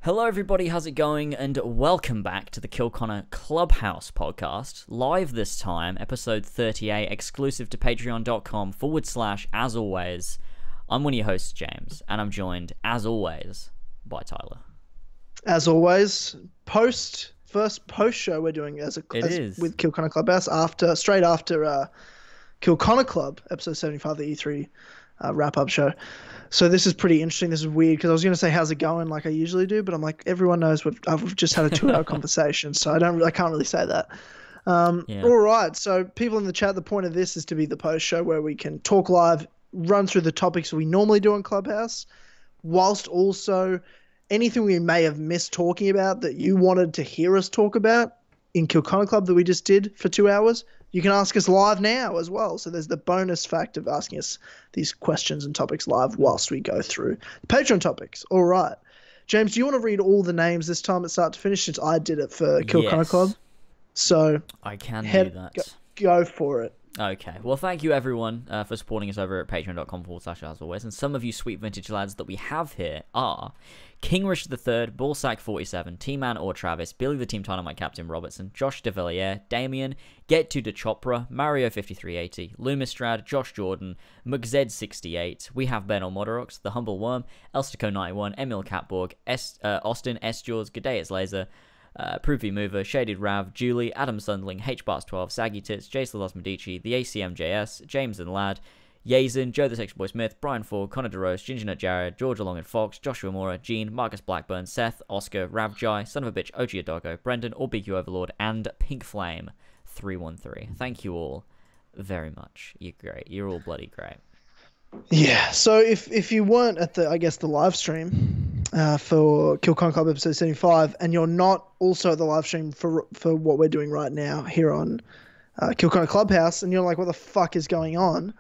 Hello everybody, how's it going? And welcome back to the Kill Connor Clubhouse podcast. Live this time, episode 38, exclusive to patreon.com/ as always. I'm one of your hosts, James, and I'm joined, as always, by Tyler. As always, first post show we're doing with Kill Connor Clubhouse straight after Kill Connor Club, episode 75, the E3 wrap-up show. So this is pretty interesting. This is weird because I was going to say how's it going like I usually do, but I'm like, everyone knows we've just had a 2-hour conversation, so I can't really say that. All right, so people in the chat, the point of this is to be the post show where we can talk live, run through the topics we normally do on Clubhouse, whilst also anything we may have missed talking about that you wanted to hear us talk about in Kill Connor Club that we just did for 2 hours. You can ask us live now as well. So there's the bonus fact of asking us these questions and topics live whilst we go through the Patreon topics. All right. James, do you want to read all the names this time at start to finish since I did it for Kill Connor Club? So I can do that. Go for it. Okay. Well, thank you everyone for supporting us over at patreon.com/ as always. And some of you sweet vintage lads that we have here are King Richard III, Ballsack47, T-Man or Travis, Billy the Team Dynamite Captain Robertson, Josh DeVilliers, Damien, Get to the Chopra, Mario5380, Lumistrad, Josh Jordan, McZed68, we have Ben Olmodorox, The Humble Worm, Elstico91, Emil Catborg, Austin, S. Jaws, Gadeus Laser, Provy Mover, Shaded Rav, Julie, Adam Sundling, HBars12, Saggy Tits, Jason Los Medici, The ACMJS, James and Lad, Yazin, Joe the Sex Boy Smith, Brian Ford, Connor DeRose, Ginger Nut Jared, Georgia Long and Fox, Joshua Mora, Gene, Marcus Blackburn, Seth, Oscar, Ravjai, Son of a Bitch, OG Adogo, Brendan, or BQ Overlord, and Pink Flame 313. Thank you all very much. You're great. You're all bloody great. Yeah. So if you weren't at the live stream for Kill Connor Club episode 75, and you're not also at the live stream for what we're doing right now here on Kill Connor Clubhouse, and you're like, what the fuck is going on?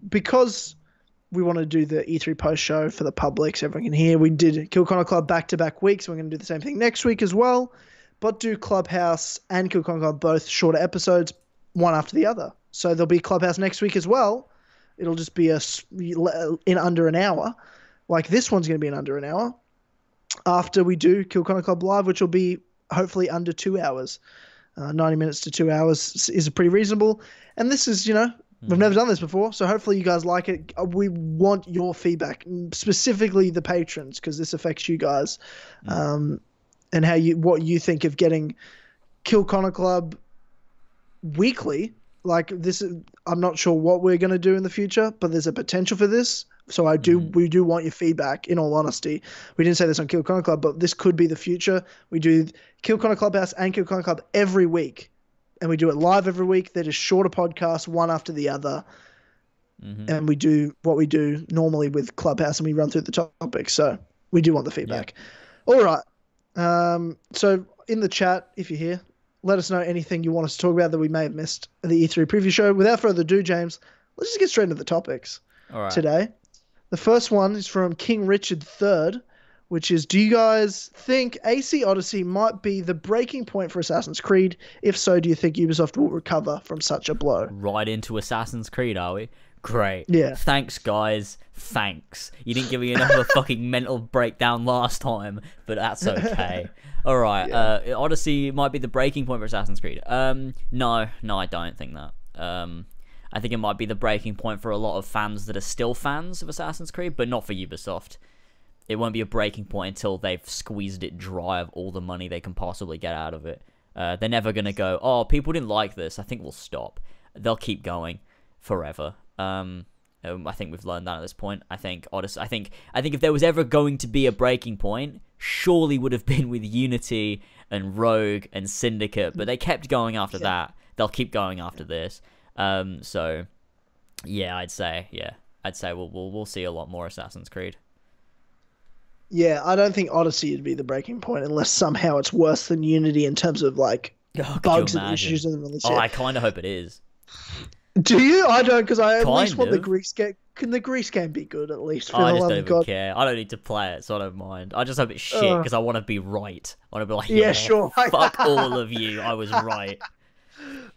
Because we want to do the E3 post show for the public so everyone can hear, we did Kill Connor Club back-to-back weeks. We're going to do the same thing next week as well, but do Clubhouse and Kill Connor Club both shorter episodes, one after the other. So there'll be Clubhouse next week as well. It'll just be in under an hour. Like this one's going to be in under an hour after we do Kill Connor Club Live, which will be hopefully under 2 hours. 90 minutes to 2 hours is pretty reasonable. And this is, we've never done this before, so hopefully you guys like it. We want your feedback, specifically the patrons, because this affects you guys, and what you think of getting Kill Connor Club weekly. Like this, I'm not sure what we're going to do in the future, but there's a potential for this. So we do want your feedback. In all honesty, we didn't say this on Kill Connor Club, but this could be the future. We do Kill Connor Clubhouse and Kill Connor Club every week. And we do it live every week. They're just shorter podcasts, one after the other. And we do what we do normally with Clubhouse, and we run through the topics. So we do want the feedback. Yeah. All right. So in the chat, if you're here, let us know anything you want us to talk about that we may have missed at the E3 preview show. Without further ado, James, let's just get straight into the topics today. The first one is from King Richard III, which is, do you guys think AC Odyssey might be the breaking point for Assassin's Creed? If so, do you think Ubisoft will recover from such a blow? Right into Assassin's Creed, are we? Great. Yeah. Thanks, guys. Thanks. You didn't give me enough of a fucking mental breakdown last time, but that's okay. All right. Yeah. Odyssey might be the breaking point for Assassin's Creed. No, I don't think that. I think it might be the breaking point for a lot of fans that are still fans of Assassin's Creed, but not for Ubisoft. It won't be a breaking point until they've squeezed it dry of all the money they can possibly get out of it. They're never going to go, oh, people didn't like this, I think we'll stop. They'll keep going forever. I think we've learned that at this point. I think Odyssey, I think if there was ever going to be a breaking point, surely would have been with Unity and Rogue and Syndicate, but they kept going after that. They'll keep going after this. So yeah, I'd say we'll see a lot more Assassin's Creed. Yeah, I don't think Odyssey would be the breaking point unless somehow it's worse than Unity in terms of bugs and issues in the release. I kind of hope it is. Do you? I don't, because I at least want the Greece game. Can the Greece game be good at least? For I just don't even care. I don't need to play it, so I don't mind. I just hope it's shit because I want to be right. I want to be like, yeah, sure. Fuck all of you. I was right.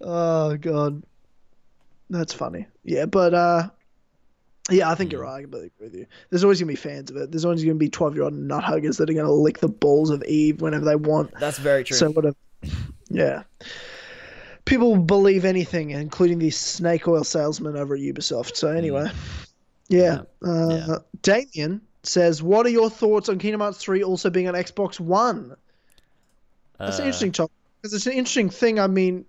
Oh god, that's funny. Yeah, but Yeah, I think you're right. I completely agree with you. There's always gonna be fans of it. There's always gonna be 12-year-old nut huggers that are gonna lick the balls of Eve whenever they want. That's very true. So whatever. Yeah. People believe anything, including the snake oil salesman over at Ubisoft. So anyway, yeah. Damien says, "What are your thoughts on Kingdom Hearts 3 also being on Xbox One?" That's an interesting topic because it's an interesting thing. I mean,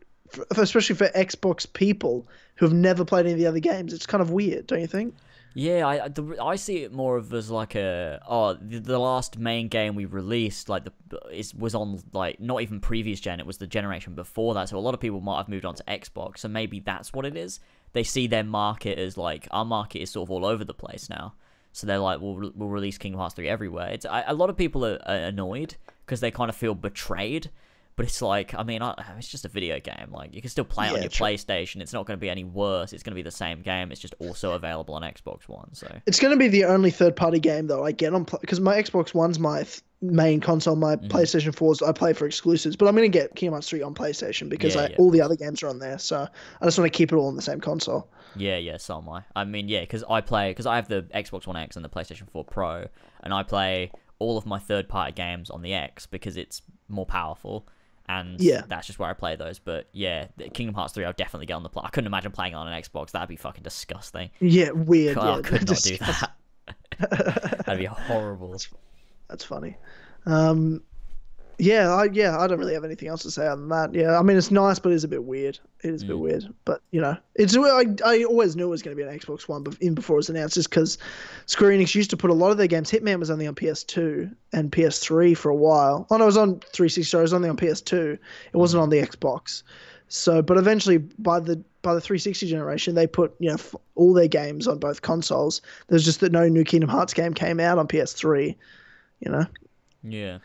especially for Xbox people who have never played any of the other games, it's kind of weird, don't you think? Yeah, I see it more of as like the last main game we released was on like not even previous gen, it was the generation before that, so a lot of people might have moved on to Xbox, so maybe that's what it is. They see their market as like our market is sort of all over the place now, so they're like we'll release Kingdom Hearts 3 everywhere. A lot of people are annoyed because they kind of feel betrayed. But it's like, I mean, it's just a video game. Like, you can still play it on your PlayStation. It's not going to be any worse. It's going to be the same game. It's just also available on Xbox One. So it's going to be the only third-party game though I get on because my Xbox One's my main console. My PlayStation 4's I play for exclusives. But I'm going to get Kingdom Hearts 3 on PlayStation because all the other games are on there. So I just want to keep it all on the same console. Yeah, so am I. I mean, yeah, because I have the Xbox One X and the PlayStation 4 Pro, and I play all of my third-party games on the X because it's more powerful. And that's just where I play those. But yeah, Kingdom Hearts 3, I'll definitely get on the I couldn't imagine playing it on an Xbox. That'd be fucking disgusting. Yeah, weird. I could not do that. That'd be horrible. That's funny. I don't really have anything else to say other than that. Yeah, I mean, it's nice, but it's a bit weird. It is a bit weird. But, you know, I always knew it was going to be an Xbox One before it was announced, just because Square Enix used to put a lot of their games. Hitman was only on PS2 and PS3 for a while. Oh, no, it was on 360, sorry, it was only on PS2. It wasn't on the Xbox. So, but eventually, by the 360 generation, they put, you know, all their games on both consoles. There's just that no new Kingdom Hearts game came out on PS3, you know? Yeah.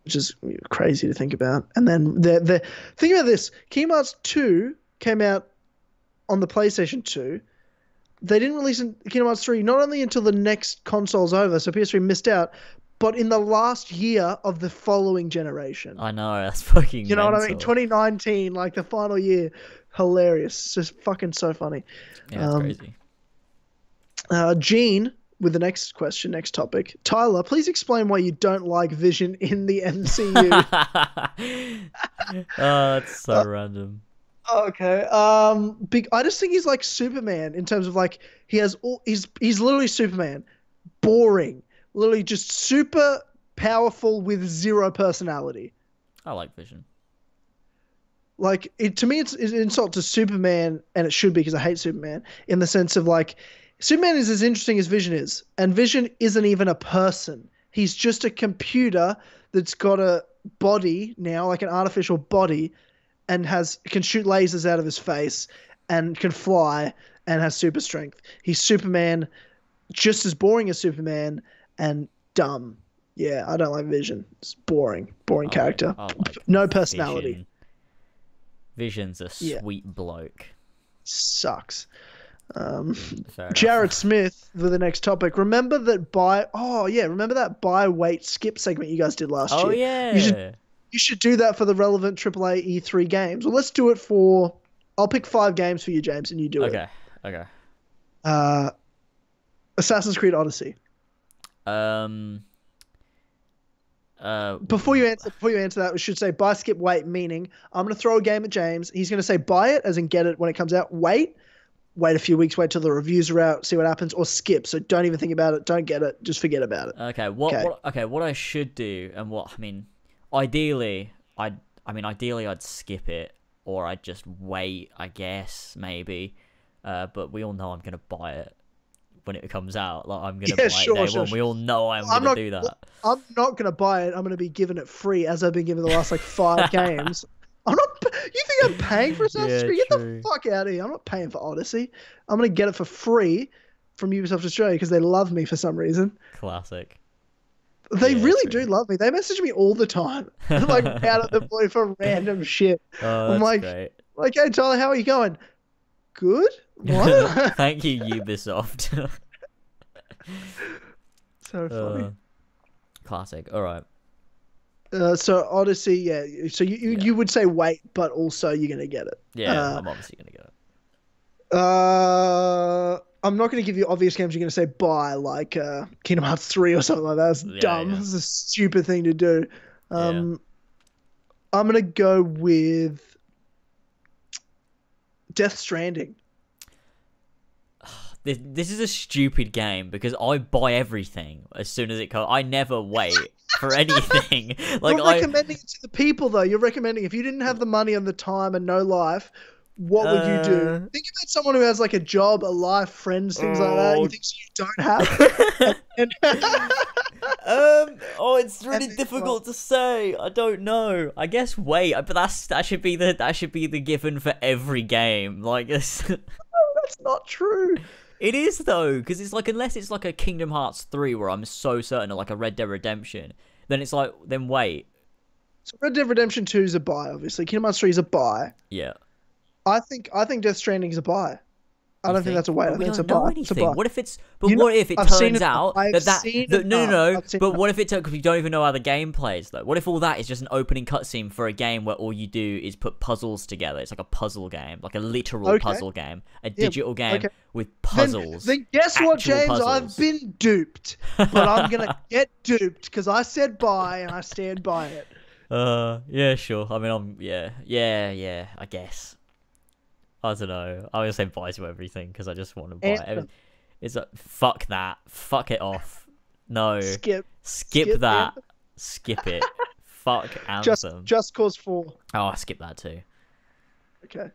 Which is crazy to think about. And then think about this. Kingdom Hearts 2 came out on the PlayStation 2. They didn't release Kingdom Hearts 3 not only until the next console's over, so PS3 missed out, but in the last year of the following generation. I know, that's fucking You know mental. what I mean? 2019, like the final year. Hilarious. It's just fucking so funny. Yeah, it's crazy. Gene, with the next question, next topic. Tyler, please explain why you don't like Vision in the MCU. Oh, it's so random. Okay. I just think he's like Superman in terms of like he's literally Superman. Boring. Literally just super powerful with zero personality. I like Vision. Like to me, it's an insult to Superman, and it should be because I hate Superman in the sense of like. Superman is as interesting as Vision is, and Vision isn't even a person. He's just a computer that's got a body now, like an artificial body, and can shoot lasers out of his face and can fly and has super strength. He's Superman, just as boring as Superman and dumb. Yeah, I don't like Vision. It's boring character. No personality. Vision's a sweet bloke. Sucks. Jared Smith with the next topic. Remember that buy wait skip segment you guys did last year? Oh yeah. You should do that for the relevant AAA E3 games. Well, let's do it for. I'll pick 5 games for you, James, and you do it. Okay. Assassin's Creed Odyssey. Before you answer that, we should say buy, skip, wait. Meaning, I'm going to throw a game at James. He's going to say buy it, as in get it when it comes out. Wait a few weeks, wait till the reviews are out, see what happens, or skip. So don't even think about it, don't get it, just forget about it. Okay. What I should do, and ideally I'd skip it, or I'd just wait, I guess, maybe. But we all know I'm gonna buy it when it comes out. Like I'm gonna buy it day one. We all know I'm gonna do that. I'm not gonna buy it. I'm gonna be given it free, as I've been given the last 5 games. I'm not. You think I'm paying for Assassin's Creed? Get the fuck out of here! I'm not paying for Odyssey. I'm gonna get it for free from Ubisoft Australia because they love me for some reason. Classic. They really do love me. They message me all the time, like out of the blue for random shit. Oh, that's great. Like, hey Tyler, how are you going? Good. What? Thank you, Ubisoft. So funny. Classic. All right. So Odyssey, yeah. So you would say wait, but also you're gonna get it. Yeah, I'm obviously gonna get it. I'm not going to give you obvious games you're going to say buy, like Kingdom Hearts 3 or something like that. That's dumb. Yeah. It's a stupid thing to do. Yeah. I'm going to go with Death Stranding. This is a stupid game because I buy everything as soon as it comes. I never wait for anything. Like You're recommending it to the people, though. You're recommending if you didn't have the money and the time and no life, what would you do? Think about someone who has like a job, a life, friends, things like that. You think you don't have? It's really difficult to say. I don't know. I guess wait, but that should be the given for every game. Like this. That's not true. It is though, because it's like unless it's like a Kingdom Hearts 3 where I'm so certain, or like a Red Dead Redemption, then it's like then wait. So Red Dead Redemption 2 is a buy, obviously. Kingdom Hearts 3 is a buy. Yeah. I think Death Stranding is a buy. I don't think that's a wait. I think it's a buy. It's a buy. What if it's? But what if it turns out that no? But what if it turns? Because you don't even know how the game plays though. What if all that is just an opening cutscene for a game where all you do is put puzzles together? It's like a puzzle game, like a literal puzzle game, a digital game with puzzles. Then guess what, James? Puzzles. I've been duped, but I'm gonna get duped because I said buy and I stand by it. Yeah, sure. I mean, yeah. I guess. I don't know. I'm gonna say buy to everything because I just want to buy it. It's like fuck that. Fuck it off. No. Skip that. It. Skip it. Fuck Anthem. Just Cause 4. Oh, I skip that too. Okay.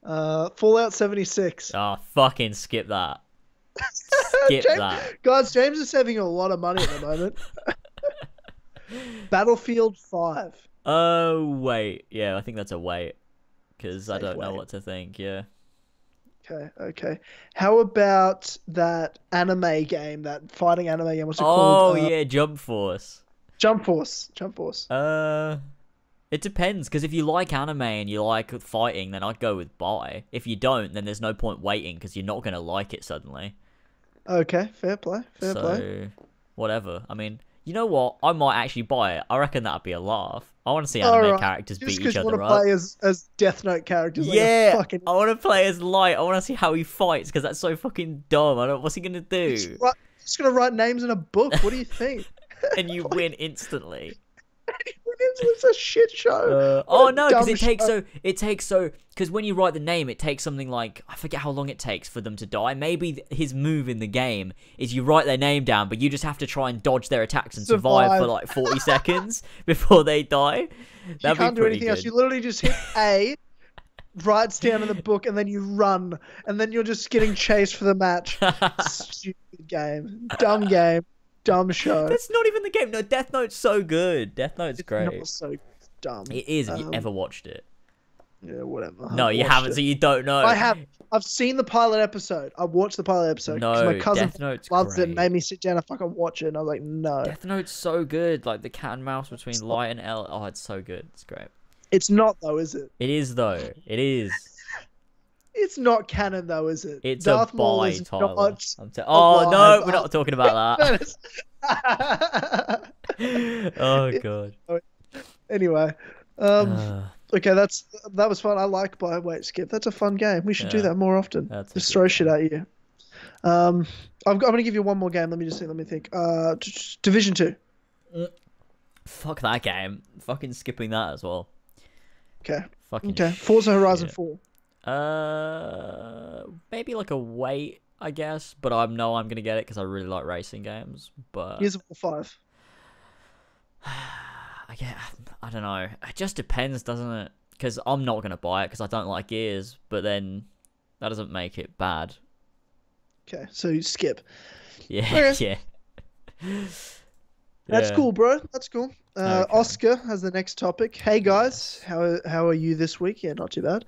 Fallout 76. Oh, fucking skip that. Skip that. Guys, James is saving a lot of money at the moment. Battlefield 5. Oh, wait. Yeah, I think that's a wait. Because I don't know what to think, yeah. Okay. How about that anime game, that fighting anime game? What's it called? Oh, yeah, Jump Force. Jump Force. It depends, because if you like anime and you like fighting, then I'd go with buy. If you don't, then there's no point waiting, because you're not going to like it suddenly. Okay, fair play. Play. Whatever. I mean, you know what? I might actually buy it. I reckon that'd be a laugh. I want to see anime characters beat each other up. You want to play as Death Note characters. Yeah, I want to play as Light. I want to see how he fights because that's so fucking dumb. What's he gonna do? He's just gonna write names in a book. What do you think? And you win instantly. It's a shit show. No, because it takes because when you write the name, it takes something like I forget how long it takes for them to die. Maybe his move in the game is you write their name down, but you just have to try and dodge their attacks and survive for like 40 seconds before they die. You can't do anything else. You literally just hit A, writes down in the book, and then you run, and then you're just getting chased for the match. Stupid game, dumb game. Dumb show. That's not even the game. No, Death Note's so good. Death Note's great. It's not so dumb. It is. Have you ever watched it? Yeah, whatever. No, you haven't, so you don't know. I have. I've seen the pilot episode. I watched the pilot episode. No, my cousin Death Note's loves great. it and made me sit down and fucking watch it. And I was like, no. Death Note's so good. Like the cat and mouse between Light and L. Oh, it's so good. It's great. It's not though, is it? It is though. It is. It's not canon though, is it? It's Darth a Maul buy, is Tyler. No, we're not talking about that. Oh god. Anyway, okay, that was fun. I like buy, wait, skip. That's a fun game. We should do that more often. Just throw shit at you. I'm gonna give you one more game. Let me think. Division 2. Fuck that game. Fucking skipping that as well. Okay. Forza Horizon 4. Maybe like a wait, I guess, but I know I'm gonna get it because I really like racing games. But Gears of War 5. I don't know. It just depends, doesn't it? Because I'm not gonna buy it because I don't like Gears, but then that doesn't make it bad. Okay, so you skip. Yeah, yeah. That's cool, bro. That's cool. Oscar has the next topic. Hey guys, how are you this week? Yeah, not too bad.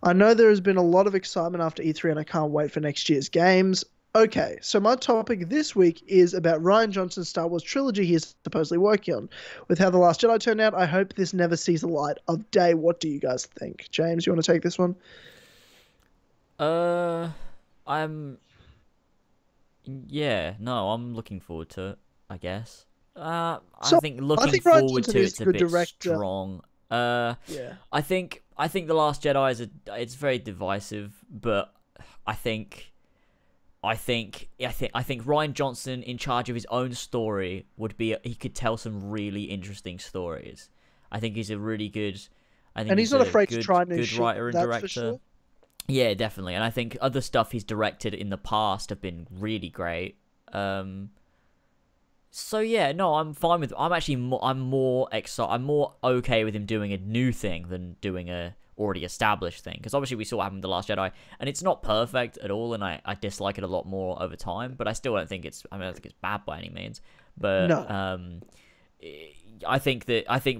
I know there has been a lot of excitement after E3 and I can't wait for next year's games. Okay, so my topic this week is about Rian Johnson's Star Wars trilogy he is supposedly working on. With how The Last Jedi turned out, I hope this never sees the light of day. What do you guys think? James, you want to take this one? I'm looking forward to it, I guess. I think looking forward to it's a bit strong. Yeah. I think The Last Jedi it's very divisive, but I think I think Ryan Johnson in charge of his own story he could tell some really interesting stories. I think he's a really good. I think And he's not a afraid to try new good shit. writer and That's director. for sure. Yeah, definitely. And I think other stuff he's directed in the past have been really great. So yeah, no, I'm fine with. I'm more excited. I'm more okay with him doing a new thing than doing a already established thing. Because obviously we saw what happened with The Last Jedi, and it's not perfect at all, and I dislike it a lot more over time. But I still don't think it's. I don't think it's bad by any means. But No. I think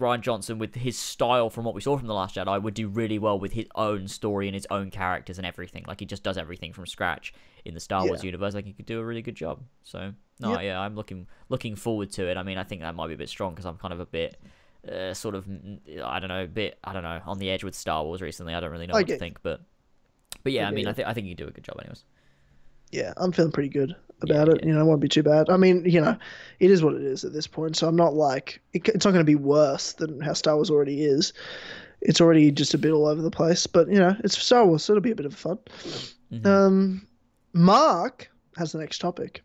Ryan Johnson, with his style from what we saw from The Last Jedi, would do really well with his own story and his own characters and everything. Like, he just does everything from scratch in the Star Wars universe. Like, he could do a really good job. So, no, yeah, I'm looking forward to it. I mean, I think that might be a bit strong because I'm kind of a bit, I don't know, on the edge with Star Wars recently. I don't really know what to think, but yeah, I mean, I think you do a good job anyways. Yeah, I'm feeling pretty good about it. You know, it won't be too bad. I mean, you know, it is what it is at this point. So I'm not like, it's not going to be worse than how Star Wars already is. It's already just a bit all over the place. But, you know, it's Star Wars, so it'll be a bit of fun. Mm-hmm. Mark has the next topic.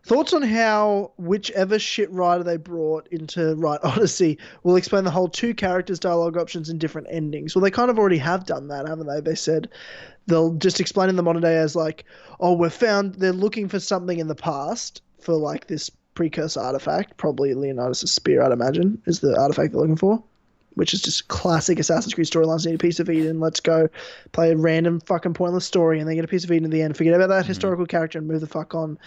Thoughts on how whichever shit writer they brought in to write Odyssey will explain the whole two characters, dialogue options, and different endings. Well, they kind of already have done that, haven't they? They said they'll just explain in the modern day as like, oh, they're looking for something in the past for like this precursor artifact, probably Leonidas' spear, I'd imagine, is the artifact they're looking for, which is just classic Assassin's Creed storylines. Need a piece of Eden. Let's go play a random fucking pointless story and then get a piece of Eden at the end. Forget about that historical character and move the fuck on.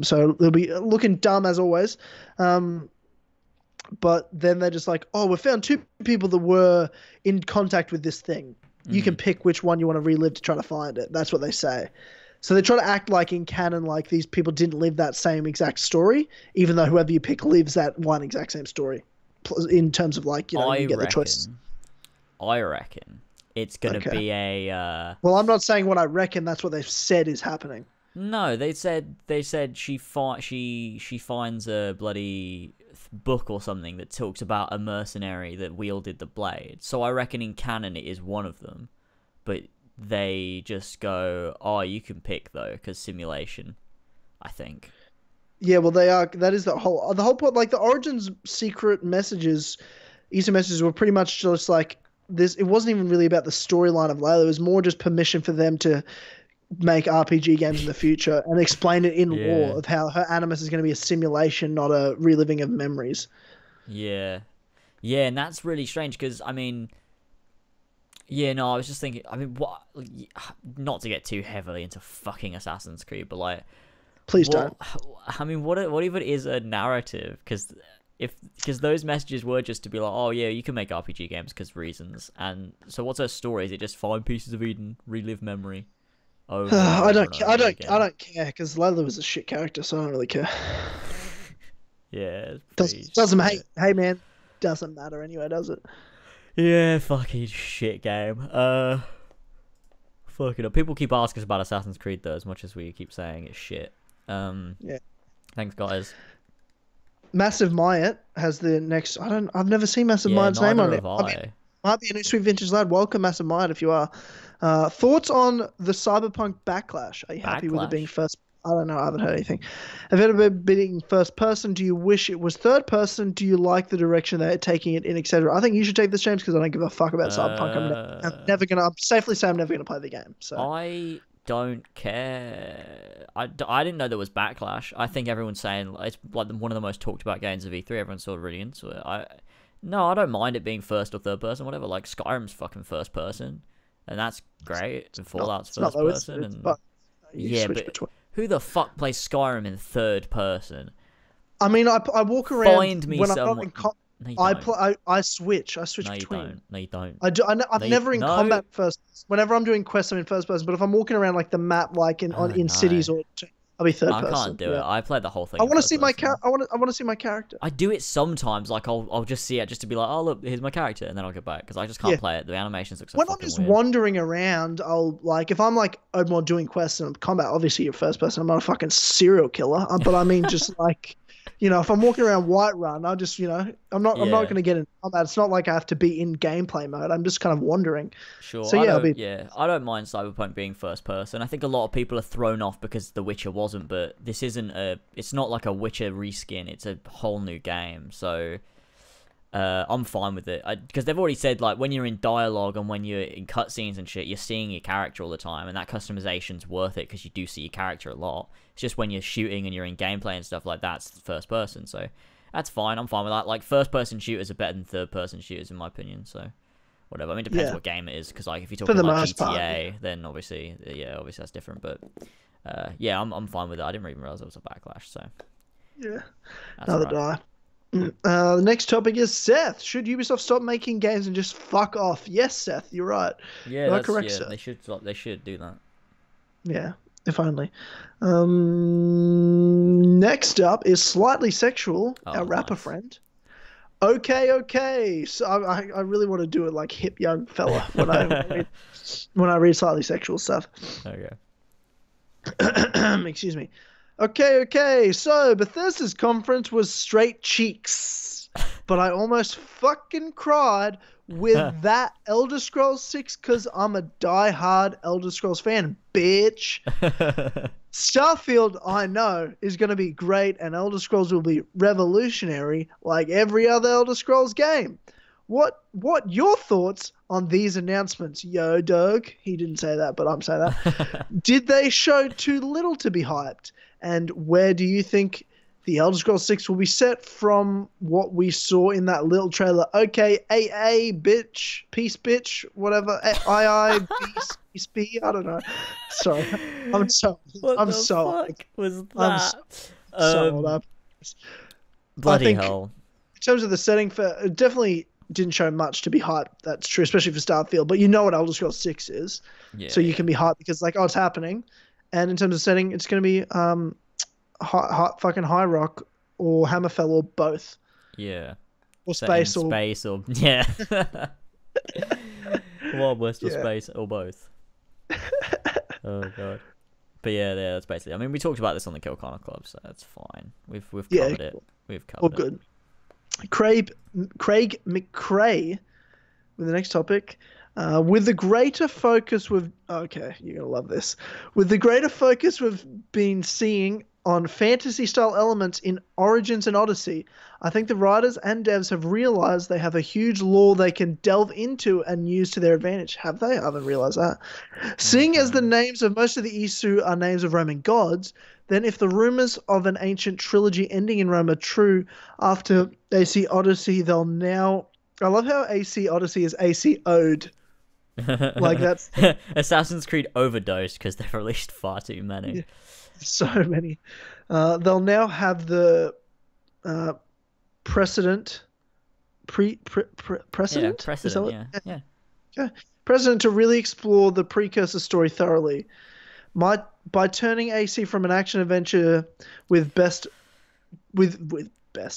So they'll be looking dumb as always. But then they're just like, oh, we found two people that were in contact with this thing. You can pick which one you want to relive to try to find it. That's what they say. So they try to act like in canon, like these people didn't live that same exact story, even though whoever you pick lives that one exact same story. In terms of like, you know, you get the choice. I reckon it's going to be a... Well, I'm not saying what I reckon. That's what they've said is happening. No, they said she finds a bloody book or something that talks about a mercenary that wielded the blade. So I reckon in canon it is one of them. But they just go, oh, you can pick though, because simulation, I think. Yeah, well, they are. That is the whole point. Like the Origins secret messages, Easter messages were pretty much just like this. It wasn't even really about the storyline of Layla. It was more just permission for them to make RPG games in the future and explain it in lore of how her animus is going to be a simulation, not a reliving of memories. Yeah, and that's really strange because I mean, I was just thinking. I mean, what? Not to get too heavily into fucking Assassin's Creed, but like. Please don't. I mean, what if it is a narrative? Because those messages were just to be like, oh yeah, you can make RPG games because reasons. And so, what's her story? Is it just find pieces of Eden, relive memory? I don't care because Layla was a shit character, so I don't really care. Yeah, doesn't hey man, doesn't matter anyway, does it? Yeah, fucking shit game. Fucking up. People keep asking us about Assassin's Creed though, as much as we keep saying it's shit. Yeah. Thanks, guys. Massive Myat has the next. I've never seen Massive Myat's name on it. I mean, might be a new sweet vintage lad. Welcome, Massive Myat, if you are. Thoughts on the Cyberpunk backlash? Are you happy with it being first? I don't know. I haven't heard anything. Have it ever been first person? Do you wish it was third person? Do you like the direction they're taking it in, etc.? I think you should take this, James, because I don't give a fuck about Cyberpunk. I'm never gonna. I'm safely say I'm never gonna play the game. So I don't care. I didn't know there was backlash. I think everyone's saying it's like one of the most talked about games of E3. Everyone's sort of really into it. I don't mind it being first or third person, whatever. Like Skyrim's fucking first person, and that's great. And Fallout's first person, but who the fuck plays Skyrim in third person? I mean, I walk around. Find me someone. I switch. I switch between. No, you don't. I'm never in combat first. Whenever I'm doing quests, I'm in first person. But if I'm walking around like the map, like in cities, or I'll be third person. I can't do it. I play the whole thing. I want to see my character. I want to see my character. I do it sometimes. Like I'll just see it just to be like, oh look, here's my character, and then I'll get back because I just can't play it. The animations look so when I'm just wandering around, I'll like if I'm like more doing quests and combat. Obviously, you're first person. I'm not a fucking serial killer, but I mean just like. if I'm walking around Whiterun, I just, I'm not Yeah. going to get in combat. It's not like I have to be in gameplay mode. I'm just kind of wandering. Sure, So yeah, I don't mind Cyberpunk being first person. I think a lot of people are thrown off because The Witcher wasn't, but this isn't it's not like a Witcher reskin. It's a whole new game, so I'm fine with it. Because they've already said, like, when you're in dialogue and when you're in cutscenes and shit, you're seeing your character all the time, and that customization's worth it because you do see your character a lot. It's just when you're shooting and you're in gameplay and stuff like that, it's first person, so that's fine. I'm fine with that. Like, first person shooters are better than third person shooters, in my opinion, so whatever. I mean, it depends what game it is, because, like, if you're talking like GTA, then obviously that's different, but yeah, I'm fine with it. I didn't even realize it was a backlash, so yeah, another die. The next topic is Seth. Should Ubisoft stop making games and just fuck off? Yes, Seth, you're right. Yeah, that's correct, Seth. They should do that. Yeah, if only. Next up is Slightly Sexual, our rapper friend. Okay. So I really want to do it like hip young fella when I read Slightly Sexual stuff. Okay. Excuse me. Okay. So Bethesda's conference was straight cheeks, but I almost fucking cried with that Elder Scrolls 6 because I'm a die-hard Elder Scrolls fan, bitch. Starfield, I know, is going to be great, and Elder Scrolls will be revolutionary like every other Elder Scrolls game. What your thoughts on these announcements, yo, Doug? He didn't say that, but I'm saying that. Did they show too little to be hyped? And where do you think the Elder Scrolls 6 will be set from what we saw in that little trailer? Okay, AA, bitch, peace, bitch, whatever, II, peace, B, I don't know. Sorry, I'm so fuck was that? Bloody hell. In terms of the setting, it definitely didn't show much to be hyped. That's true, especially for Starfield. But you know what Elder Scrolls 6 is, so you can be hyped because like, it's happening. And in terms of setting, it's going to be fucking High Rock or Hammerfell or both. Yeah. Or space or yeah. Wild West or space or both. Oh god. But yeah, that's basically. I mean, we talked about this on the Kill Connor Club, so that's fine. We've covered it. We've covered it. All good. Craig McCrae with the next topic. With the greater focus you're gonna love this. With the greater focus we've been seeing on fantasy-style elements in Origins and Odyssey, I think the writers and devs have realized they have a huge lore they can delve into and use to their advantage. Have they? I haven't realized that. Seeing as the names of most of the Isu are names of Roman gods, then if the rumors of an ancient trilogy ending in Rome are true, after AC Odyssey, they'll now... I love how AC Odyssey is AC Ode. Like that's Assassin's Creed overdosed because they've released far too many. Yeah, so many. They'll now have the precedent. Precedent. Yeah, precedent. Yeah. Okay. Precedent to really explore the precursor story thoroughly. By turning AC from an action adventure with best.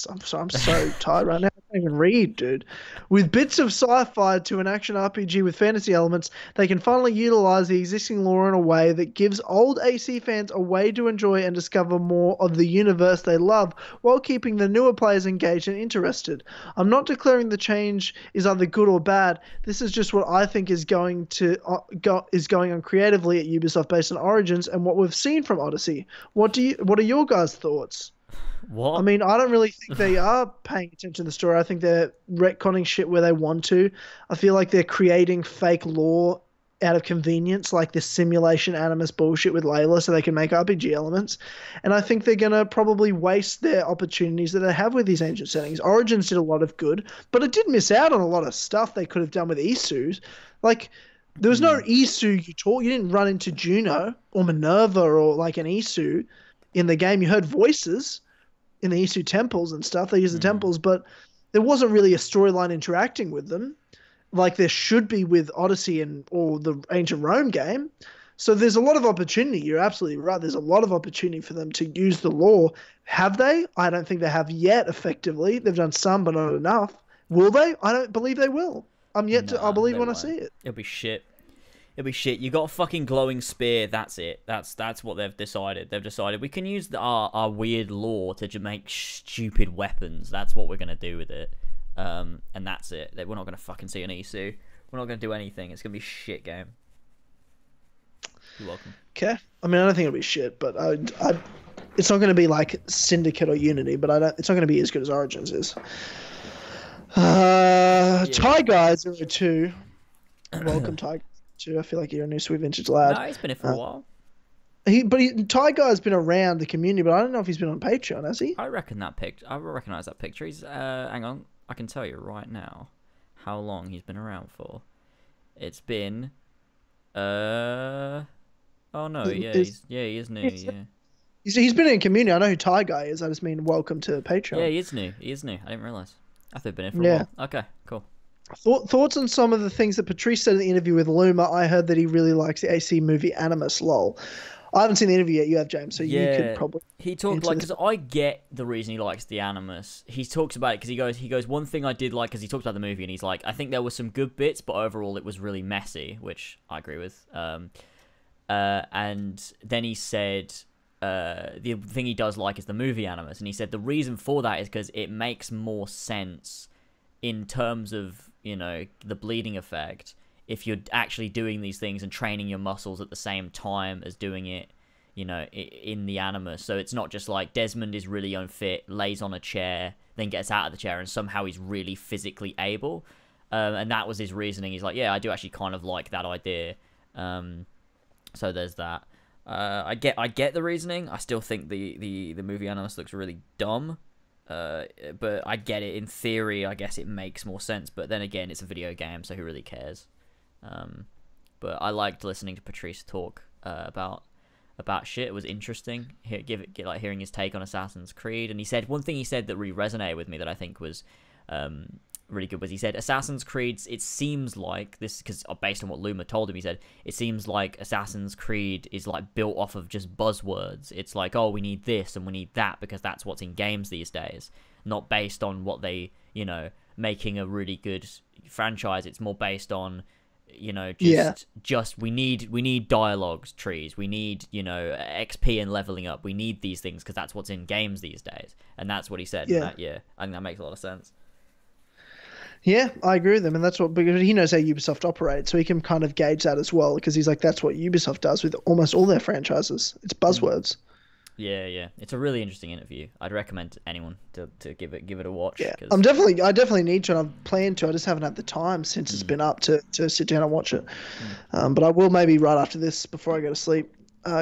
I'm sorry, I'm so tired right now. I can't even read, dude. With bits of sci-fi to an action RPG with fantasy elements, they can finally utilize the existing lore in a way that gives old AC fans a way to enjoy and discover more of the universe they love, while keeping the newer players engaged and interested. I'm not declaring the change is either good or bad. This is just what I think is going on creatively at Ubisoft based on Origins and what we've seen from Odyssey. What are your guys' thoughts? What? I mean, I don't really think they are paying attention to the story. I think they're retconning shit where they want to. I feel like they're creating fake lore out of convenience, like this simulation animus bullshit with Layla so they can make RPG elements. And I think they're going to probably waste their opportunities that they have with these ancient settings. Origins did a lot of good, but it did miss out on a lot of stuff they could have done with Isus. Like, there was no Isu you didn't run into Juno or Minerva or like an Isu in the game. You heard voices in the Isu temples and stuff. They use the temples, but there wasn't really a storyline interacting with them like there should be with Odyssey or the Ancient Rome game. So there's a lot of opportunity. You're absolutely right. There's a lot of opportunity for them to use the lore. Have they? I don't think they have yet effectively. They've done some, but not enough. Will they? I don't believe they will. I'll believe when I see it. It'll be shit. It'll be shit. You got a fucking glowing spear. That's it. That's what they've decided. They've decided we can use our weird lore to make stupid weapons. That's what we're gonna do with it. And that's it. We're not gonna fucking see an Isu. We're not gonna do anything. It's gonna be a shit game. You're welcome. Okay. I mean, I don't think it'll be shit, but it's not going to be like Syndicate or Unity, but it's not going to be as good as Origins is. Ty Guy 02. Welcome, Ty Guy 02. I feel like you're a new Sweet Vintage lad. No, he's been here for a while. Ty Guy's been around the community, but I don't know if he's been on Patreon, has he? I recognize that picture. He's hang on, I can tell you right now how long he's been around for. It's been oh no, he is new. Yeah, he's been in community. I know who Ty Guy is. I just mean welcome to Patreon. Yeah, he is new. I didn't realize. I thought he'd been in for a while. Okay, cool. Thoughts on some of the things that Patrice said in the interview with Luma. I heard that he really likes the AC movie Animus. Lol. I haven't seen the interview yet. You have, James, so you could probably. He talked because I get the reason he likes the Animus. He talks about it because he goes one thing I did like because he talks about the movie and he's like, I think there were some good bits, but overall it was really messy, which I agree with. And then he said the thing he does like is the movie Animus, and he said the reason for that is because it makes more sense in terms of, you know, the bleeding effect if you're actually doing these things and training your muscles at the same time as doing it, you know, in the Animus. So it's not just like Desmond is really unfit, lays on a chair, then gets out of the chair, and somehow he's really physically able. And that was his reasoning. He's like, yeah, I do actually kind of like that idea. So there's that. I get the reasoning. I still think the movie Animus looks really dumb. But I get it. In theory, I guess it makes more sense. But then again, it's a video game, so who really cares? But I liked listening to Patrice talk about shit. It was interesting. Hearing his take on Assassin's Creed. And he said one thing he said that really resonated with me that I think was really good was he said Assassin's Creed, it seems like this, because based on what Luma told him, he said it seems like Assassin's Creed is like built off of just buzzwords. It's like, oh, we need this and we need that because that's what's in games these days, not based on what they, you know, making a really good franchise. It's more based on, you know, just we need dialogues trees, we need, you know, XP and leveling up, we need these things because that's what's in games these days. And that's what he said. I think that makes a lot of sense. Yeah, I agree with him, and that's what, because he knows how Ubisoft operates, so he can kind of gauge that as well, because he's like, that's what Ubisoft does with almost all their franchises. It's buzzwords. Yeah. It's a really interesting interview. I'd recommend anyone to give it a watch. Yeah, I definitely need to, and I've planned to. I just haven't had the time since it's been up to sit down and watch it. But I will maybe right after this, before I go to sleep,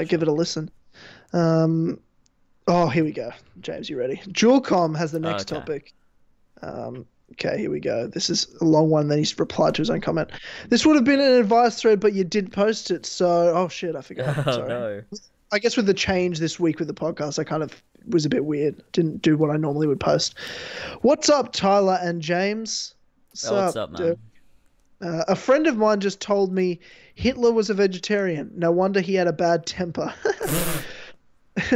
give it a listen. Oh, here we go. James, you ready? Dualcom has the next topic. Okay, here we go. This is a long one. Then he's replied to his own comment. This would have been an advice thread, but you did post it. So, oh shit, I forgot. Sorry. No. I guess with the change this week with the podcast, I kind of was a bit weird. Didn't do what I normally would post. What's up, Tyler and James? What's up, man? A friend of mine just told me Hitler was a vegetarian. No wonder he had a bad temper.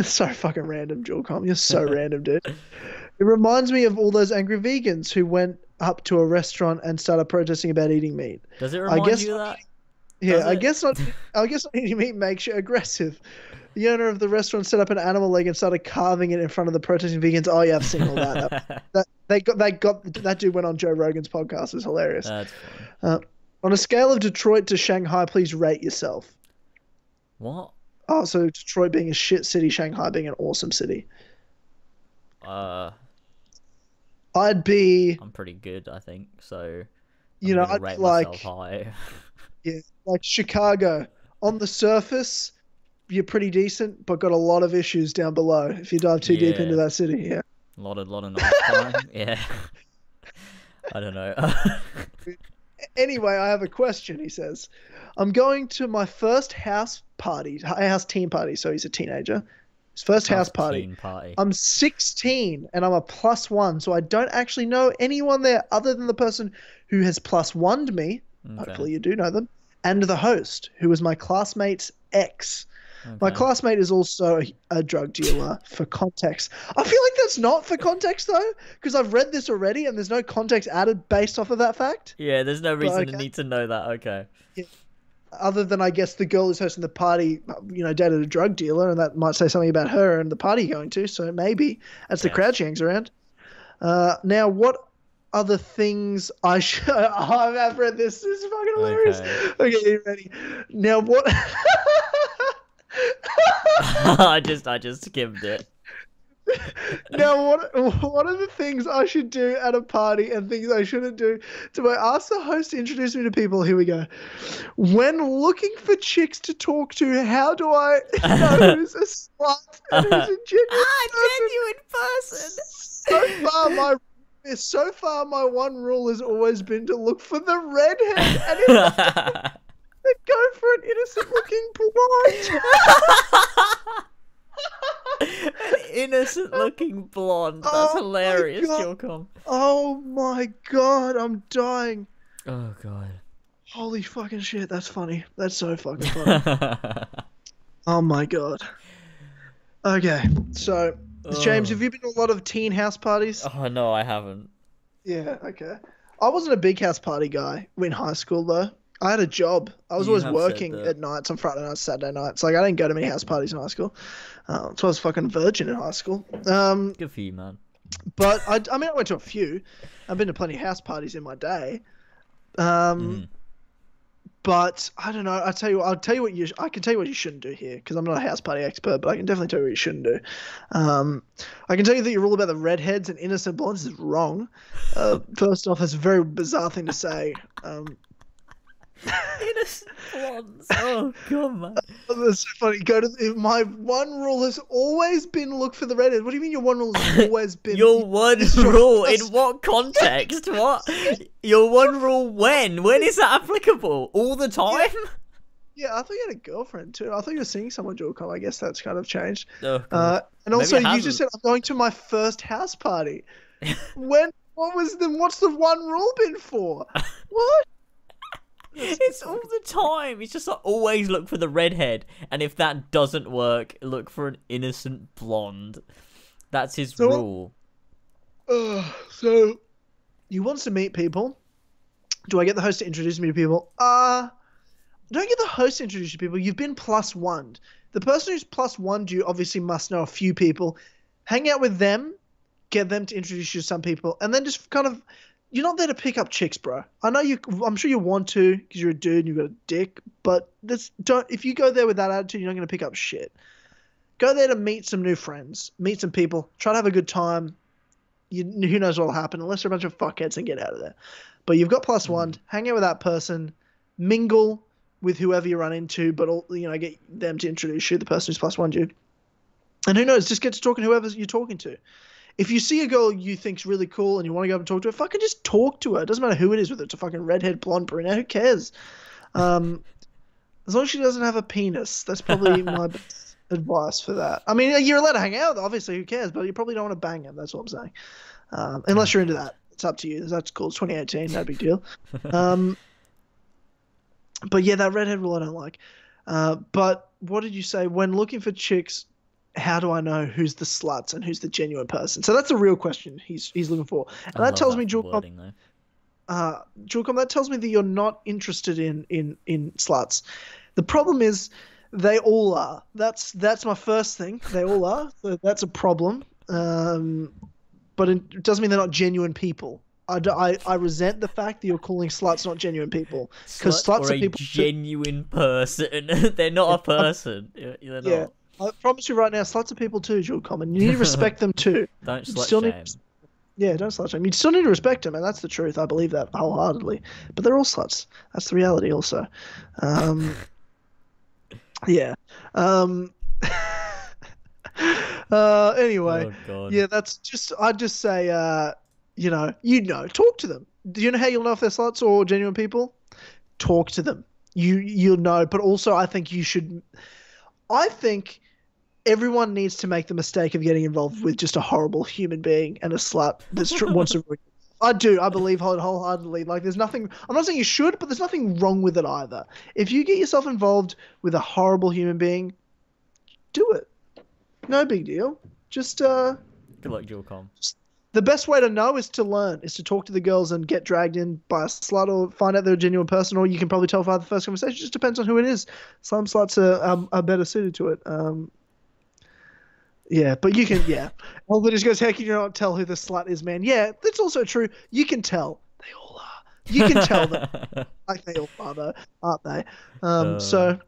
So fucking random, Dualcom. You're so random, dude. It reminds me of all those angry vegans who went up to a restaurant and started protesting about eating meat. Does it remind you of that? Yeah, I guess not eating meat makes you aggressive. The owner of the restaurant set up an animal leg and started carving it in front of the protesting vegans. Oh yeah, I've seen all that. They got that dude went on Joe Rogan's podcast. It was hilarious. That's funny. On a scale of Detroit to Shanghai, please rate yourself. What? Oh, so Detroit being a shit city, Shanghai being an awesome city. I'm pretty good, I think. So, I'd rate like myself high. Yeah, like Chicago. On the surface, you're pretty decent, but got a lot of issues down below if you dive too deep into that city. Yeah. A lot of nice time. Yeah. I don't know. Anyway, I have a question. He says, I'm going to my first house team party. So he's a teenager. His first house party. I'm 16 and I'm a +1, so I don't actually know anyone there other than the person who has +1'd me. Okay. Hopefully you do know them. And the host, who was my classmate's ex. Okay. My classmate is also a drug dealer, for context. I feel like that's not for context, though, because I've read this already and there's no context added based off of that fact. Yeah, there's no reason to need to know that. Okay. Yeah. other than I guess the girl who's hosting the party, dated a drug dealer, and that might say something about her and the party you're going to. So maybe as the Yes. crowd she hangs around. Now, what other things I should? Oh, I've read this. This is fucking hilarious. Okay. Okay, you ready? Now, what? I just skimmed it. Now, what are the things I should do at a party and things I shouldn't do? Do I ask the host to introduce me to people? Here we go. When looking for chicks to talk to, how do I know who's a slut and who's a genuine person? Genuine person. So far, my one rule has always been to look for the redhead, and if I go for an innocent-looking blonde. An innocent-looking blonde. That's hilarious, Jilcom. Oh my god, I'm dying. Oh god. Holy fucking shit, that's funny. That's so fucking funny. Oh my god. Okay, so James, have you been to a lot of teen house parties? Oh no, I haven't. Yeah, okay. I wasn't a big house party guy in high school though. I had a job. I was always working at nights on Friday nights, Saturday nights. Like I didn't go to many house parties in high school. So I was fucking virgin in high school. Good for you, man. But I went to a few. I've been to plenty of house parties in my day. But I don't know. I can tell you what you shouldn't do here because I'm not a house party expert, but I can definitely tell you what you shouldn't do. I can tell you that your rule about the redheads and innocent blondes is wrong. First off, it's a very bizarre thing to say. Innocent blondes. Oh god, man. That's so funny. My one rule has always been look for the redhead. What do you mean your one rule has always been? Your one rule in what context? What? Your one rule when? When is that applicable? All the time? Yeah, I thought you had a girlfriend too. I thought you were seeing someone, Jilcom. I guess that's kind of changed. Oh, god. And also, you just said I'm going to my first house party. What's the one rule been for? What? It's all the time. It's just like always look for the redhead, and if that doesn't work, look for an innocent blonde. That's his rule. So, he wants to meet people. Do I get the host to introduce me to people? Don't get the host to introduce you to people. You've been +1'd. The person who's +1'd you obviously must know a few people. Hang out with them, get them to introduce you to some people, and then just kind of. You're not there to pick up chicks, bro. I'm sure you want to because you're a dude and you've got a dick. But if you go there with that attitude, you're not going to pick up shit. Go there to meet some new friends, meet some people, try to have a good time. Who knows what'll happen unless they're a bunch of fuckheads and get out of there. But you've got +1. Hang out with that person, mingle with whoever you run into, but get them to introduce you, the person who's +1 you. And who knows, just get to talking to whoever you're talking to. If you see a girl you think's really cool and you want to go up and talk to her, fucking just talk to her. It doesn't matter who it is, whether it's a fucking redhead, blonde, brunette, who cares? As long as she doesn't have a penis, that's probably my best advice for that. I mean, you're allowed to hang out, obviously, who cares? But you probably don't want to bang him, that's what I'm saying. Unless you're into that. It's up to you. That's cool. It's 2018, no big deal. But yeah, that redhead rule I don't like. But what did you say? When looking for chicks, how do I know who's the sluts and who's the genuine person? So that's a real question he's looking for. And that tells me, Jilcom, that tells me that you're not interested in sluts. The problem is they all are. That's my first thing. They all are. So that's a problem. But it doesn't mean they're not genuine people. I resent the fact that you're calling sluts not genuine people. Because sluts are people. Genuine person. They're not a person. They're not. Yeah. I promise you right now, sluts are people too, Jilcom, and you need to respect them too. Don't slut shame. Don't slut shame. You still need to respect them, and that's the truth. I believe that wholeheartedly. But they're all sluts. That's the reality also. Yeah. Anyway. Oh, God. Yeah, I'd just say, talk to them. Do you know how you'll know if they're sluts or genuine people? Talk to them. You'll know, but also I think everyone needs to make the mistake of getting involved with just a horrible human being and a slut that wants to ruin you. I do. I believe wholeheartedly. Like, there's nothing. I'm not saying you should, but there's nothing wrong with it either. If you get yourself involved with a horrible human being, do it. No big deal. Just Good luck, Jilcom. The best way to know is to learn, is to talk to the girls and get dragged in by a slut or find out they're a genuine person, or you can probably tell by the first conversation. It just depends on who it is. Some sluts are better suited to it. Yeah, but you can, yeah. Elva just goes, how can you not tell who the slut is, man? Yeah, that's also true. You can tell. They all are. You can tell them. Like they all are, though, aren't they? So,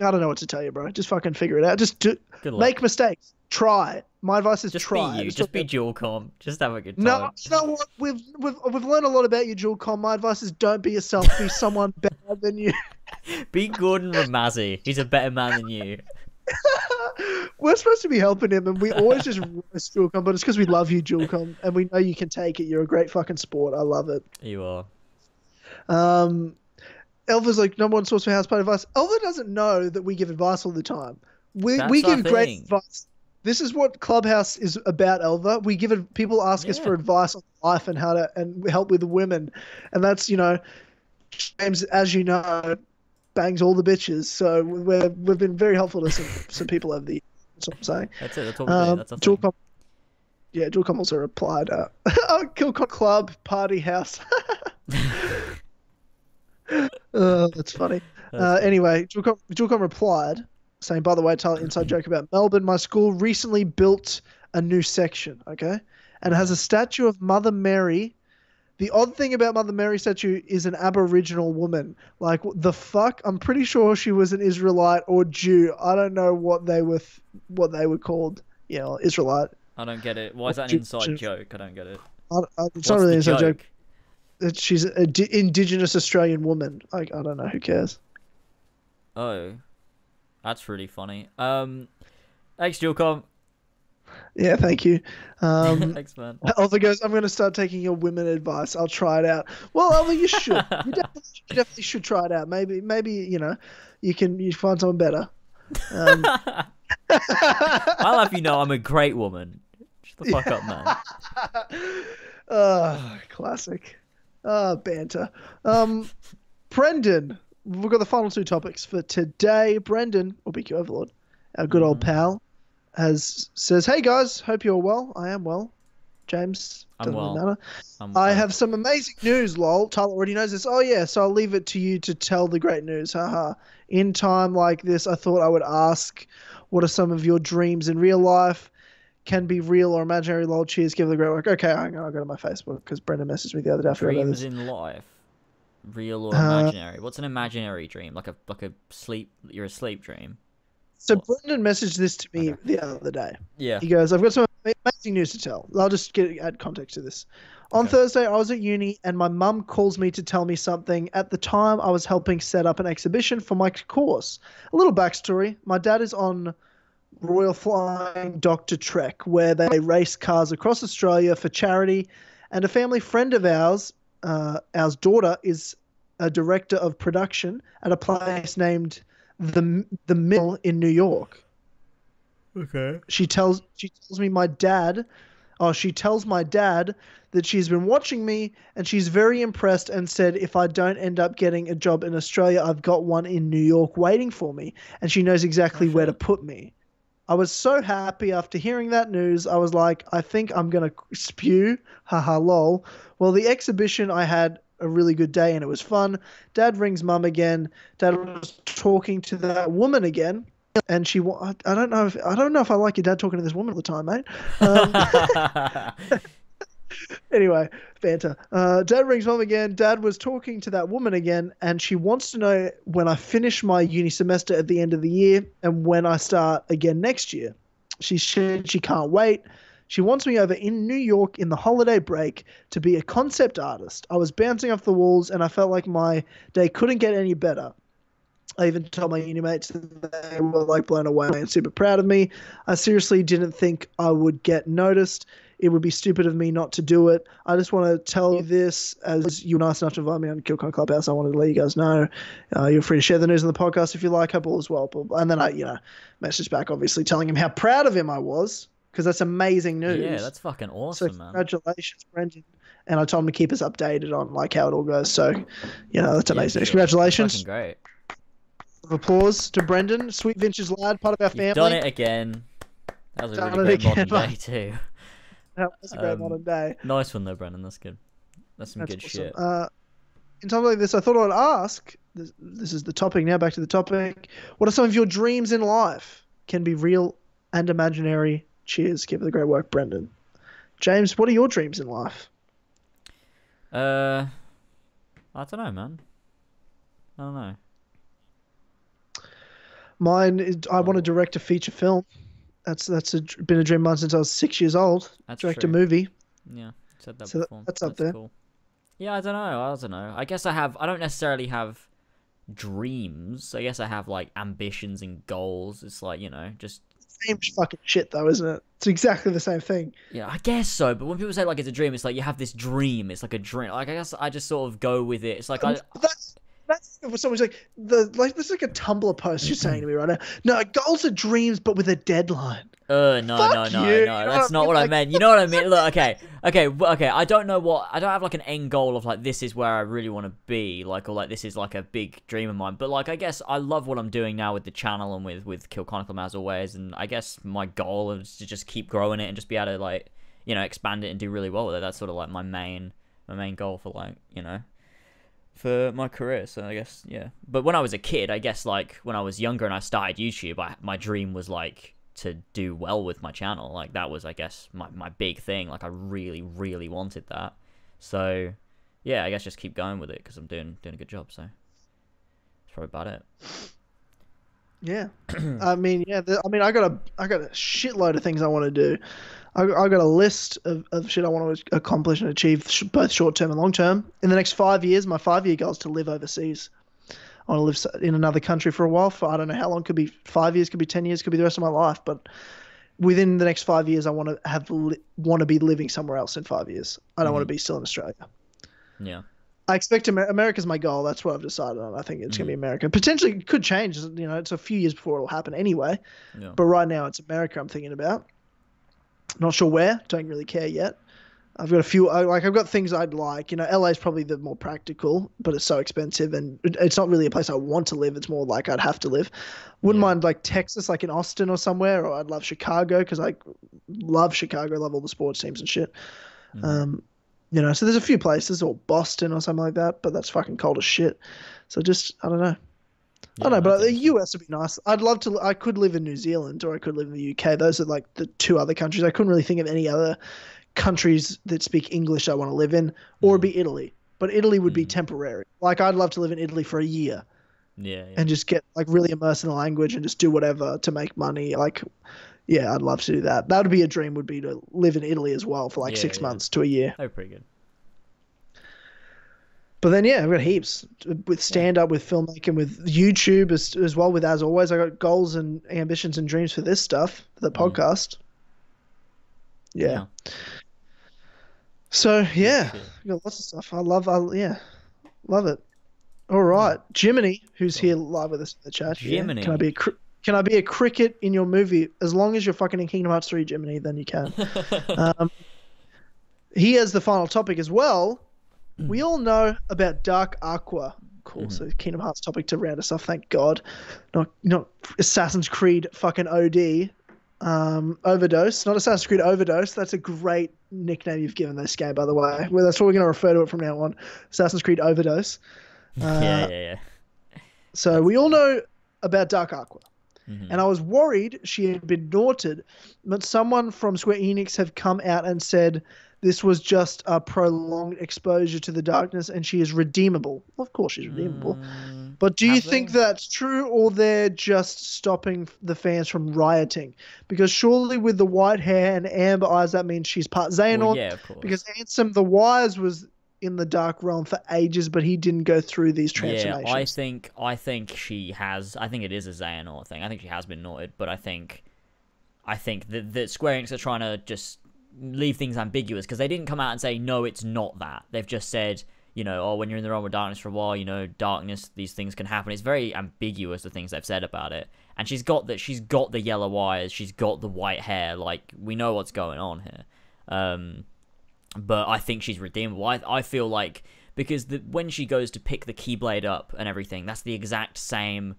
I don't know what to tell you, bro. Just fucking figure it out. Just make mistakes. Try. My advice is just try. Be you. Just be dual com. Just have a good time. No, you know what? We've learned a lot about you, dual com. My advice is don't be yourself. Be someone better than you. Be Gordon Ramsay. He's a better man than you. We're supposed to be helping him, and we always just roast dual com, but it's because we love you, dual com, and we know you can take it. You're a great fucking sport. I love it. You are. Elva's like number one source for house party advice. Elva doesn't know that we give advice all the time. We That's give our great thing. advice. This is what Clubhouse is about, Elva. We give it. People ask us for advice on life and how to and help with the women, and that's James, as you know, bangs all the bitches. So we've been very helpful to some people over the years. That's what I'm saying. That's it. That's what we're doing. That's our thing. Dualcom also replied, Kilcon Club Party House. That's funny. Anyway, Dualcom replied, saying, by the way, tell an inside joke about Melbourne. My school recently built a new section, okay? And it has a statue of Mother Mary. The odd thing about Mother Mary statue is an Aboriginal woman. Like, the fuck? I'm pretty sure she was an Israelite or Jew. I don't know what they were called. Israelite. I don't get it. Why is that an inside joke? I don't get it. It's not really an inside joke. She's an Indigenous Australian woman. I don't know. Who cares? Oh. That's really funny. Thanks, Dualcom. Yeah, thank you. Thanks, man. Elva goes, I'm going to start taking your women advice. I'll try it out. Well, Elva, you should. You definitely should try it out. Maybe you find someone better. I'll have you know I'm a great woman. Shut the fuck up, man. Classic. Banter. Brendan, we've got the final two topics for today. Brendan, or BQ Overlord, our good old pal, says, hey guys, hope you're well. I am well. James, doesn't really matter. I have some amazing news, lol. Tyler already knows this. Oh yeah, so I'll leave it to you to tell the great news. Haha. In time like this, I thought I would ask, what are some of your dreams in real life? Can be real or imaginary, lol. Cheers, give it the great work. Okay, hang on, I'll go to my Facebook because Brendan messaged me the other day. Dreams in life, real or imaginary? What's an imaginary dream? Like a sleep? You're asleep dream. So Brendan messaged this to me the other day. Yeah. He goes, I've got some amazing news to tell. I'll just add context to this. On Thursday, I was at uni and my mum calls me to tell me something. At the time, I was helping set up an exhibition for my course. A little backstory. My dad is on Royal Flying Doctor Trek, where they race cars across Australia for charity. And a family friend of ours, our daughter, is a director of production at a place named the Mill in New York. Okay. She tells my dad that she's been watching me and she's very impressed and said if I don't end up getting a job in Australia, I've got one in New York waiting for me, and she knows exactly where to put me. I was so happy after hearing that news. I was like, I think I'm going to spew. Haha, lol. Well, the exhibition, I had a really good day and it was fun. Dad rings mum again. Dad was talking to that woman again. And I don't know if I like your dad talking to this woman all the time, mate. Anyway, banter. Dad rings mum again. Dad was talking to that woman again, and she wants to know when I finish my uni semester at the end of the year and when I start again next year. She said she can't wait. She wants me over in New York in the holiday break to be a concept artist. I was bouncing off the walls, and I felt like my day couldn't get any better. I even told my uni mates that they were like blown away and super proud of me. I seriously didn't think I would get noticed. It would be stupid of me not to do it. I just want to tell you this, as you were nice enough to invite me on Kilcon Clubhouse. I wanted to let you guys know. You're free to share the news on the podcast if you like. Hope all as well. And then I, messaged back, obviously, telling him how proud of him I was, because that's amazing news. Yeah, that's fucking awesome, man. Congratulations, Brendan. And I told him to keep us updated on like how it all goes. So, that's amazing. Sure. Congratulations. Fucking great. Applause to Brendan, sweet vintage lad, part of our family. You've done it again. That was a really great modern day too. That was a great modern day. Nice one though, Brendan. That's good. That's some That's good awesome. shit. In something like this, I thought I'd ask. This is the topic now. Back to the topic. What are some of your dreams in life? Can be real and imaginary. Cheers. Keep up the great work, Brendan. James, what are your dreams in life? I don't know, man. I don't know. Mine is I want to direct a feature film. Been a dream of mine since I was 6 years old. That's Direct true. a movie. Yeah, said that So before. that's up there. Cool. Yeah, I don't know. I guess I don't necessarily have dreams. I guess I have like ambitions and goals. It's like, just Same fucking shit though, isn't it? It's exactly the same thing. yeah, I guess so. But when people say like it's a dream, it's like you have this dream. It's like a dream. Like I guess I just sort of go with it. It's like That's what someone's like this is like a Tumblr post you're saying to me right now. No, goals are dreams, but with a deadline. No, Fuck you, you know that's not what I meant. You know what I mean? Look, okay. I don't have like an end goal of like this is where I really want to be, like, or like this is like a big dream of mine. But like, I guess I love what I'm doing now with the channel and with Kill Chronicle as always. And I guess my goal is to just keep growing it and just be able to like, expand it and do really well with it. That's sort of like my main goal for like, for my career. So I guess yeah. But when I was a kid, I guess like when I was younger and I started YouTube, my dream was like to do well with my channel. Like that was, I guess, my big thing. Like I really, really wanted that. So yeah, I guess just keep going with it because I'm doing a good job. So that's probably about it. Yeah, I mean, yeah. I got a shitload of things I want to do. I got a list of shit I want to accomplish and achieve, both short term and long term. In the next 5 years, my 5-year goal is to live overseas. I want to live in another country for a while. For I don't know how long. Could be 5 years. Could be 10 years. Could be the rest of my life. But within the next 5 years, I want to be living somewhere else in 5 years. I don't want to be still in Australia. Yeah. I expect America's my goal. That's what I've decided on. I think it's going to be America. Potentially it could change. It's a few years before it'll happen anyway. Yeah. But right now it's America I'm thinking about. Not sure where. Don't really care yet. I've got things I'd like. LA is probably the more practical, but it's so expensive and it's not really a place I want to live. It's more like I'd have to live. Wouldn't mind like Texas, like in Austin or somewhere, or I'd love Chicago because I love Chicago. I love all the sports teams and shit. So there's a few places, or Boston or something like that, but that's fucking cold as shit. So just, I don't know. I don't know, but the US would be nice. I could live in New Zealand or I could live in the UK. Those are like the two other countries. I couldn't really think of any other countries that speak English I want to live in, or it'd be Italy. But Italy would be temporary. Like I'd love to live in Italy for a year. Yeah. And just get like really immersed in the language and just do whatever to make money. Like, yeah, I'd love to do that. That would be a dream, would be to live in Italy as well for like 6 months to a year. They're pretty good. But then, yeah, I've got heaps with stand-up, with filmmaking, with YouTube as well. With As Always, I got goals and ambitions and dreams for this stuff, for the podcast. Yeah. So, yeah, I got lots of stuff. Love it. All right. Jiminy, who's here live with us in the chat. Jiminy. Yeah. Can I be a cricket in your movie? As long as you're fucking in Kingdom Hearts 3, Jiminy, then you can. He has the final topic as well. We all know about Dark Aqua. Cool. So Kingdom Hearts topic to round us off. Thank God. Not Assassin's Creed fucking OD. Overdose. Not Assassin's Creed Overdose. That's a great nickname you've given this game, by the way. Well, that's what we're going to refer to it from now on. Assassin's Creed Overdose. Yeah. So we all know about Dark Aqua. And I was worried she had been naughted, but someone from Square Enix have come out and said this was just a prolonged exposure to the darkness and she is redeemable. Well, of course she's redeemable. But do you think that's true, or they're just stopping the fans from rioting? Because surely with the white hair and amber eyes, that means she's part Xehanort. Well, yeah, of course. Because Ansem the Wise was in the Dark Realm for ages, but he didn't go through these transformations. Yeah, I think she has. I think it is a Xehanort thing. I think she has been naughted, but I think that Square Enix are trying to just leave things ambiguous because they didn't come out and say no, it's not that. They've just said, when you're in the realm of darkness for a while, darkness, these things can happen. It's very ambiguous, the things they've said about it. And she's got the yellow eyes, she's got the white hair. Like, we know what's going on here. But I think she's redeemable. I feel like, because when she goes to pick the Keyblade up and everything, that's the exact same,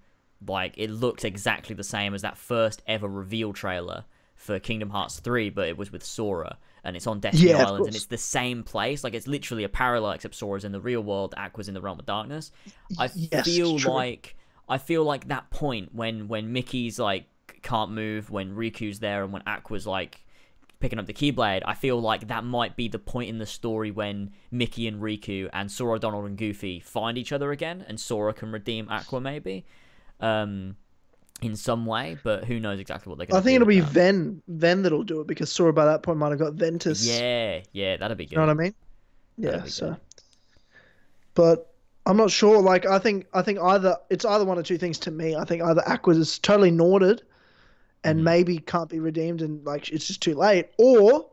like, it looks exactly the same as that first ever reveal trailer for Kingdom Hearts 3, but it was with Sora, and it's on Destiny Yeah, of Islands, and course. it's the same place. Like, it's literally a parallel, except Sora's in the real world, Aqua's in the Realm of Darkness. I Yes, feel true. like that point when Mickey's like can't move, when Riku's there, and when Aqua's like picking up the Keyblade, I feel like that might be the point in the story when Mickey and Riku and Sora, Donald, and Goofy find each other again, and Sora can redeem Aqua maybe, in some way. But who knows exactly what they're I gonna think do it'll with be that. Ven that'll do it because Sora by that point might have got Ventus. Yeah, that'd be You know what good. I mean? That'd Yeah. be So, good. but I'm not sure. Like, I think either it's either one or two things to me. I think either Aqua is totally Norded and Hmm. maybe can't be redeemed and like it's just too late, or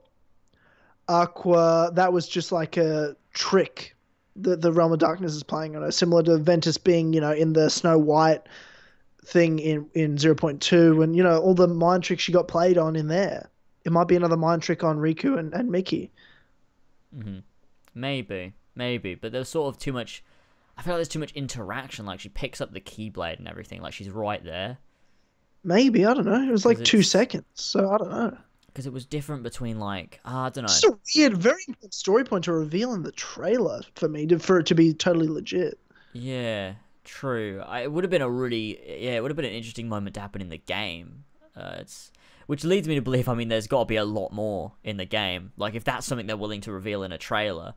Aqua that was just like a trick that the Realm of Darkness is playing on her, similar to Ventus being in the Snow White thing in 0.2, and all the mind tricks she got played on in there. It might be another mind trick on Riku and Mickey. Hmm. Maybe, but there's sort of too much. I feel like there's too much interaction. Like, she picks up the Keyblade and everything. Like, she's right there. Maybe, I don't know. It was Because like two it's seconds, so I don't know. because it was different between, like, I don't know. It's a weird, very important story point to reveal in the trailer for me for it to be totally legit. Yeah, true. It would have been a really, yeah, it would have been an interesting moment to happen in the game. It's which leads me to believe, I mean, there's got to be a lot more in the game. Like, if that's something they're willing to reveal in a trailer,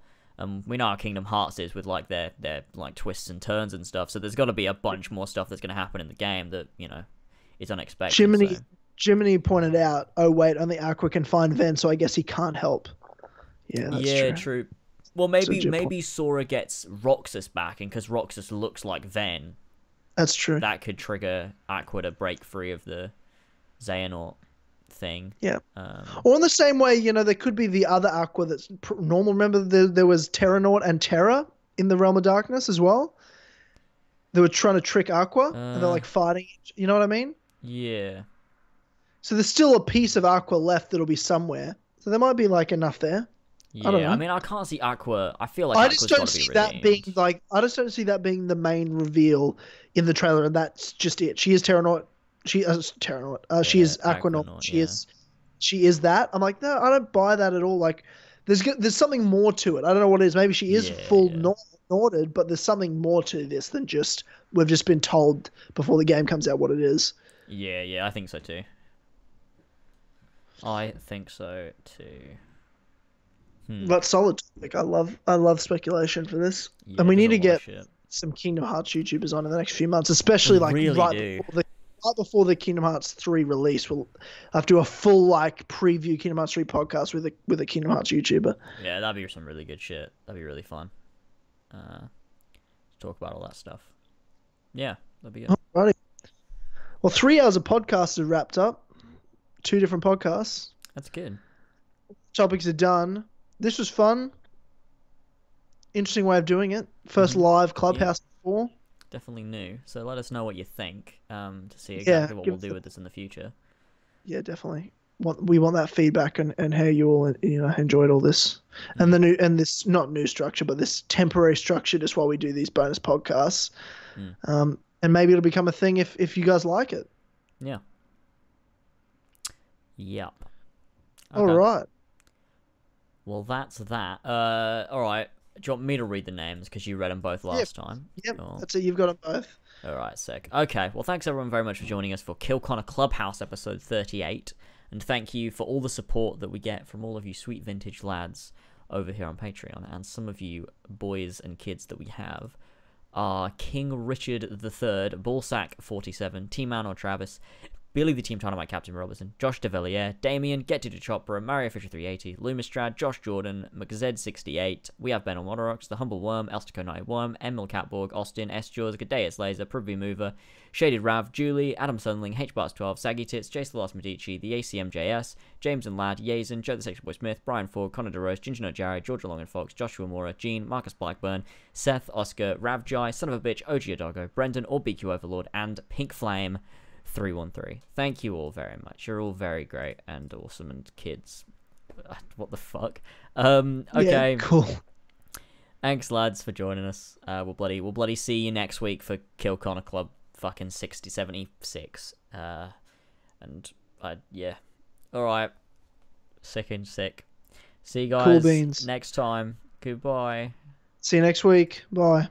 we know how Kingdom Hearts is with like their like twists and turns and stuff. So there's got to be a bunch more stuff that's going to happen in the game that is unexpected. So Jiminy Jiminy pointed out, oh wait, only Aqua can find Ven, so I guess he can't help. Yeah, that's yeah, true. true. Well, That's a maybe legit point. maybe Sora gets Roxas back, and because Roxas looks like Ven, That's true. that could trigger Aqua to break free of the Xehanort thing. Yeah. Um, Or in the same way, there could be the other Aqua that's normal. Remember, there was Terranaut and Terra in the Realm of Darkness as well. They were trying to trick Aqua, and they're uh, like fighting. You know what I mean? yeah, So there's still a piece of Aqua left that'll be somewhere. So there might be like enough there. I don't yeah. I know. mean, I can't see Aqua. I feel like I just Aqua's don't got to be see that being redeemed. like. I just don't see that being the main reveal in the trailer, and that's just it. She is Terranaut. She is Terranaut. She Yeah, is Aquanaut. Aquanaut. She Yeah, is. She is that. I'm like, no, I don't buy that at all. Like, there's something more to it. I don't know what it is. Maybe she is full yeah, Norded, but there's something more to this than just we've just been told before the game comes out what it is. yeah. I think so too. I think so too. But solid topic. I love speculation for this, Yeah, and we there's need a to lot of get shit. some Kingdom Hearts YouTubers on in the next few months, especially We like really do. right before the Kingdom Hearts 3 release. We'll have to do a full like preview Kingdom Hearts 3 podcast with a Kingdom Hearts YouTuber. Yeah, that'd be some really good shit. That'd be really fun. Talk about all that stuff. Yeah, that'd be good. Alrighty. Well, 3 hours of podcasts are wrapped up. 2 different podcasts. That's good. Topics are done. This was fun. Interesting way of doing it. First live Clubhouse before. Definitely new. So let us know what you think, to see Yeah, exactly what give we'll us do a- with this in the future. Yeah, definitely. We want that feedback and how you all enjoyed all this and the new and this not new structure but this temporary structure just while we do these bonus podcasts. And maybe it'll become a thing if you guys like it. Yeah. Yep. All Okay. right. Well, that's that. All right. Do you want me to read the names because you read them both last time? Yep. Or- That's it. You've got them both. All right, sick. Okay, well, thanks everyone very much for joining us for Kill Connor Clubhouse episode 38. And thank you for all the support that we get from all of you sweet vintage lads over here on Patreon. And some of you boys and kids that we have are King Richard III, Ballsack47, T-Man or Travis, Billy the Team Dynamite Captain Robertson, Josh DeVilliers, Damien, Get to the Chopper, Mario Fisher 380, Lumistrad, Josh Jordan, McZ68, we have Ben on Monorox, The Humble Worm, Elstico 91, Emil Catborg, Austin, S. Jaws, Gadeus Laser, Privy Mover, Shaded Rav, Julie, Adam Sunling, HBars12, Saggy Tits, Jace the Lost Medici, The ACMJS, James and Lad, Yazen, Joe the Sexual Boy Smith, Brian Ford, Connor DeRose, Ginger Nut Jarry, Georgia Long and Fox, Joshua Mora, Gene, Marcus Blackburn, Seth, Oscar, Ravjai, Son of a Bitch, OG Adogo, Brendan or BQ Overlord, and Pink Flame 313. Thank you all very much. You're all very great and awesome and kids. What the fuck? Okay. Yeah, cool. Thanks lads for joining us. We'll bloody see you next week for Kill Connor Club fucking 76. And yeah. All right. Sick and sick. See you guys Cool beans. next time. Goodbye. See you next week. Bye.